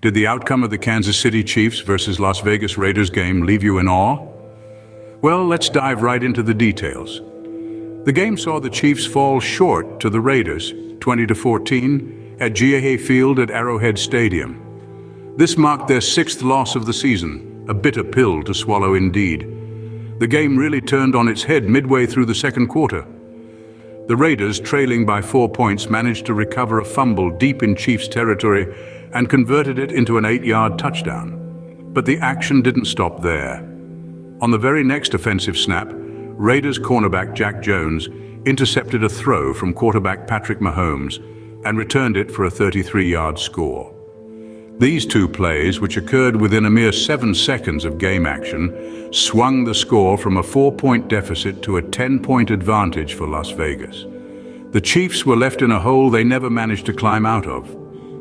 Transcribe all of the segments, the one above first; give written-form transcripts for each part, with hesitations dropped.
Did the outcome of the Kansas City Chiefs versus Las Vegas Raiders game leave you in awe? Well, let's dive right into the details. The game saw the Chiefs fall short to the Raiders, 20-14, at GEA Field at Arrowhead Stadium. This marked their sixth loss of the season, a bitter pill to swallow indeed. The game really turned on its head midway through the second quarter. The Raiders, trailing by 4 points, managed to recover a fumble deep in Chiefs territory and converted it into an 8-yard touchdown. But the action didn't stop there. On the very next offensive snap, Raiders cornerback Jack Jones intercepted a throw from quarterback Patrick Mahomes and returned it for a 33-yard score. These two plays, which occurred within a mere 7 seconds of game action, swung the score from a 4-point deficit to a 10-point advantage for Las Vegas. The Chiefs were left in a hole they never managed to climb out of.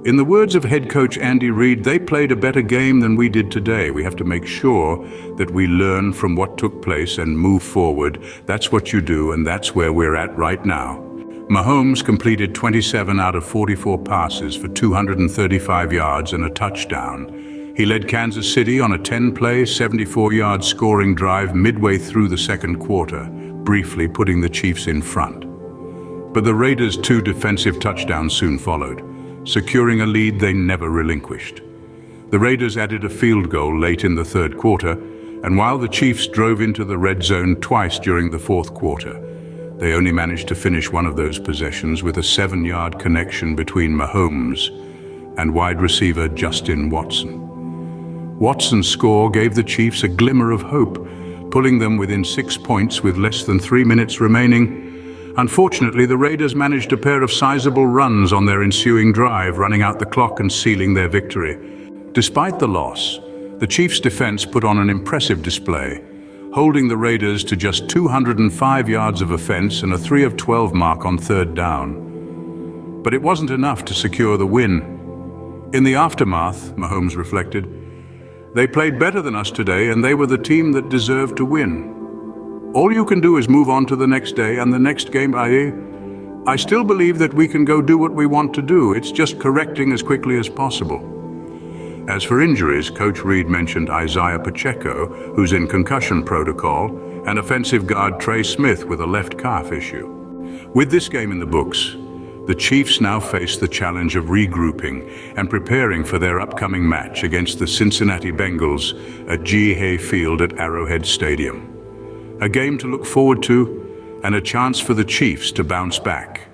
In the words of head coach Andy Reid, they played a better game than we did today. We have to make sure that we learn from what took place and move forward. That's what you do, and that's where we're at right now. Mahomes completed 27 out of 44 passes for 235 yards and a touchdown. He led Kansas City on a 10-play, 74-yard scoring drive midway through the second quarter, briefly putting the Chiefs in front. But the Raiders' 2 defensive touchdowns soon followed, securing a lead they never relinquished. The Raiders added a field goal late in the third quarter, and while the Chiefs drove into the red zone twice during the fourth quarter, they only managed to finish one of those possessions with a 7-yard connection between Mahomes and wide receiver Justin Watson. Watson's score gave the Chiefs a glimmer of hope, pulling them within 6 points with less than 3 minutes remaining. Unfortunately, the Raiders managed a pair of sizable runs on their ensuing drive, running out the clock and sealing their victory. Despite the loss, the Chiefs' defense put on an impressive display, holding the Raiders to just 205 yards of offense and a 3 of 12 mark on third down. But it wasn't enough to secure the win. In the aftermath, Mahomes reflected, they played better than us today, and they were the team that deserved to win. All you can do is move on to the next day and the next game. I still believe that we can go do what we want to do. It's just correcting as quickly as possible. As for injuries, Coach Reid mentioned Isaiah Pacheco, who's in concussion protocol, and offensive guard Trey Smith with a left calf issue. With this game in the books, the Chiefs now face the challenge of regrouping and preparing for their upcoming match against the Cincinnati Bengals at GEA Field at Arrowhead Stadium. A game to look forward to and a chance for the Chiefs to bounce back.